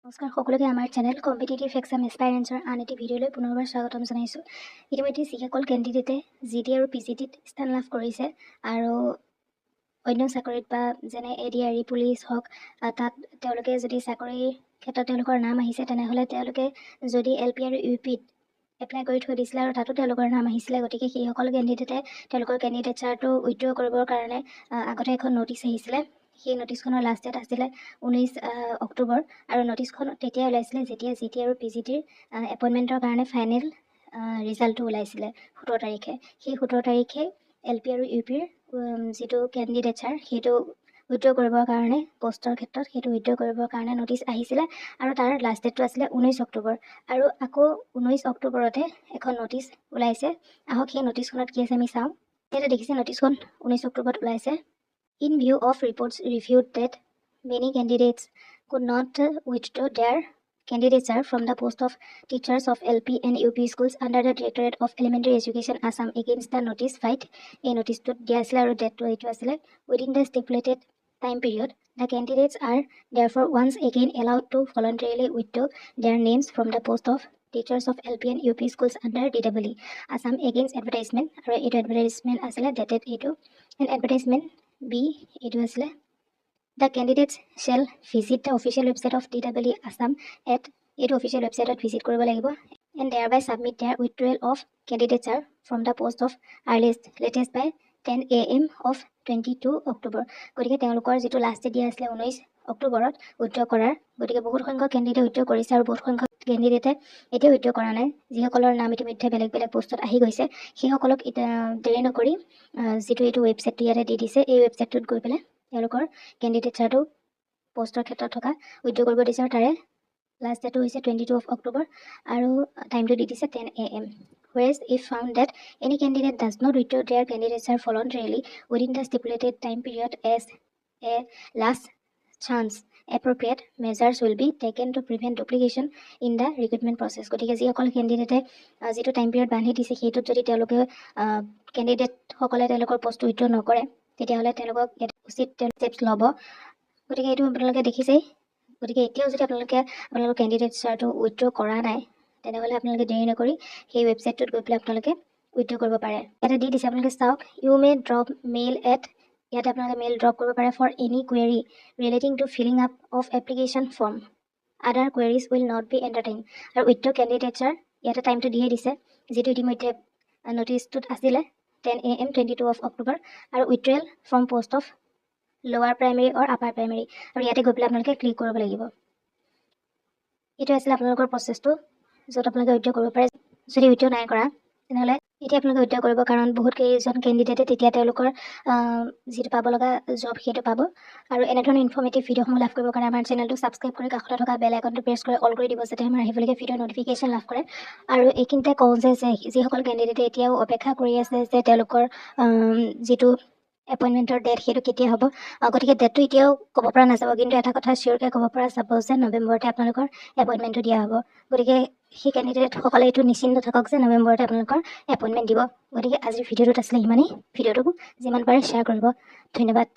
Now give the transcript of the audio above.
নমস্কাৰ সকলোকে আমাৰ চেনেল কম্পিটিটিভ এক্সাম এস্পাইৰেন্সৰ আন এটি ভিডিঅ'লৈ পুনৰবাৰ স্বাগতম জনাইছোঁ। ইতিমধ্যে যিসকল কেণ্ডিডেটে জিডি আৰু পিজিডিত স্থান লাভ কৰিছে আৰু অন্য চাকৰিত বা যেনে এডিআৰই পুলিচ হওক তাত তেওঁলোকে যদি চাকৰিৰ ক্ষেত্ৰত তেওঁলোকৰ নাম আহিছে তেনেহ'লে তেওঁলোকে যদি এলপি আৰু ইউপিত এপ্লাই কৰি থৈ দিছিলে আৰু তাতো তেওঁলোকৰ নাম আহিছিলে, গতিকে সেইসকল কেণ্ডিডেটে তেওঁলোকৰ কেণ্ডিডেটচাৰটো উইথড্ৰ কৰিবৰ কাৰণে আগতে এখন নটিচ আহিছিলে। সেই নটিচখনৰ লাষ্ট ডেট আছিলে 19 অক্টোবৰ আৰু নটিচখন তেতিয়া ওলাইছিলে যেতিয়া জিটি আৰু পিজিটিৰ এপইণ্টমেণ্টৰ কাৰণে ফাইনেল ৰিজাল্টটো ওলাইছিলে 17 তাৰিখে। সেই 17 তাৰিখে এলপি আৰু ইউপিৰ যিটো কেণ্ডিডেটচাৰ সেইটো উইথড্ৰ কৰিবৰ কাৰণে পোষ্টৰ ক্ষেত্ৰত সেইটো উইথড্ৰ কৰিবৰ কাৰণে নটিচ আহিছিলে আৰু তাৰ লাষ্ট ডেটটো আছিলে 19 অক্টোবৰ আৰু আকৌ 19 অক্টোবৰতে এখন নটিচ ওলাইছে। আহক সেই নটিচখনত কি আছে আমি চাওঁ। ইয়াতে দেখিছে নটিচখন 19 অক্টোবৰত ওলাইছে। In view of reports reviewed that many candidates could not withdraw their candidature from the post of teachers of LP and UP schools under the Directorate of Elementary Education Assam against the notice fight. A notice to the date within the stipulated time period. The candidates are therefore once again allowed to voluntarily withdraw their names from the post of teachers of LP and UP schools under DWE Assam against advertisement. Advertisement dated and advertisement B the candidates shall visit the official website of DWE Assam at official website visit কৰিব লাগিব and thereby submit their withdrawal of candidature from the post of latest by 10 AM of 22 October. গতিকে তেওঁলোকৰ যিটো last date দিয়া আছিলে 19 অক্টোবৰত withdraw কৰাৰ, গতিকে বহুত সংখ্যক কেণ্ডিডেট উইথড্ৰ কৰিছে আৰু বহুত সংখ্যক কেণ্ডিডেটে এতিয়া উইথড্ৰ কৰা নাই। যিসকলৰ নাম ইতিমধ্যে বেলেগ বেলেগ পোষ্টত আহি গৈছে সেইসকলক দেৰি নকৰি যিটো এইটো ৱেবছাইটটো ইয়াতে দি দিছে, এই ৱেবছাইটটোত গৈ পেলাই তেওঁলোকৰ কেণ্ডিডেটচাৰটো পোষ্টৰ ক্ষেত্ৰত থকা উইথড্ৰ কৰিব দিছে আৰু তাৰে লাষ্ট ডেটটো হৈছে 22 অক্টোবৰ আৰু টাইমটো দি দিছে 10 AM. Whereas if found that any candidate does not withdraw their candidature voluntarily within the stipulated time period as a last chance, appropriate measures will be taken to prevent duplication in the recruitment process. গতিকে যিসকল কেণ্ডিডেটে যিটো time period বান্ধি দিছে সেইটোত যদি তেওঁলোকে কেণ্ডিডেটসকলে তেওঁলোকৰ post withdraw নকৰে তেতিয়াহ'লে তেওঁলোকক উচিত ষ্টেপছ ল'ব। গতিকে এইটো আপোনালোকে দেখিছেই। গতিকে এতিয়াও যদি আপোনালোকৰ কেণ্ডিডেটচাৰটো উইথড্ৰ কৰা নাই তেনেহ'লে আপোনালোকে দেৰি নকৰি সেই ৱেবছাইটটোত গৈ পেলাই আপোনালোকে উইথড্ৰ কৰিব পাৰে। ইয়াতে দি দিছে, আপোনালোকে চাওক। You may drop mail at, ইয়াতে আপোনালোকে মেইল ড্ৰপ কৰিব পাৰে for any query relating to filling up of application form. Other queries will not be entertain. আৰু উইথড্ৰ কেণ্ডিডেটচাৰ ইয়াতে টাইমটো দিয়ে দিছে, যিটো ইতিমধ্যে নটিচটোত আছিলে 10 AM 22 অক্টোবৰ আৰু উইথড্ৰল ফ্ৰম পোষ্ট অফ লোৱাৰ প্ৰাইমেৰী অৰ আপাৰ প্ৰাইমেৰী। আৰু ইয়াতে গৈ পেলাই আপোনালোকে ক্লিক কৰিব লাগিব। এইটো আছিলে আপোনালোকৰ প্ৰচেছটো য'ত আপোনালোকে উইথড্ৰ কৰিব পাৰে। যদি উইথড্ৰ নাই কৰা তেনেহ'লে এতিয়া আপোনালোকে উইথড্ৰ কৰিব, কাৰণ বহুত কেইজন কেণ্ডিডেটে তেতিয়া তেওঁলোকৰ যিটো পাব লগা জব সেইটো পাব। আৰু এনেধৰণৰ ইনফৰ্মেটিভ ভিডিঅ'সমূহ লাভ কৰিবৰ কাৰণে আমাৰ চেনেলটো ছাবস্ক্ৰাইব কৰি কাষতে থকা বেল আইকনটো প্ৰেছ কৰি অল কৰি দিব, যাতে আমাৰ আহিবলগীয়া ভিডিঅ'ৰ নটিফিকেশ্যন লাভ কৰে। আৰু এইখিনিতে কওঁ যে যিসকল কেণ্ডিডেটে এতিয়াও অপেক্ষা কৰি আছে যে তেওঁলোকৰ যিটো এপইণ্টমেণ্টৰ ডেট সেইটো কেতিয়া হ'ব, গতিকে ডেটটো এতিয়াও ক'ব পৰা নাযাব, কিন্তু এটা কথা চিয়'ৰকৈ ক'ব পৰা যাব যে নৱেম্বৰতে আপোনালোকৰ এপইণ্টমেণ্টটো দিয়া হ'ব। গতিকে সেই কেণ্ডিডেটসকলে এইটো নিশ্চিন্ত থাকক যে নৱেম্বৰতে আপোনালোকৰ এপইণ্টমেণ্ট দিব। গতিকে আজিৰ ভিডিঅ'টোত আছিলে সিমানেই। ভিডিঅ'টোক যিমান পাৰে শ্বেয়াৰ কৰিব। ধন্যবাদ।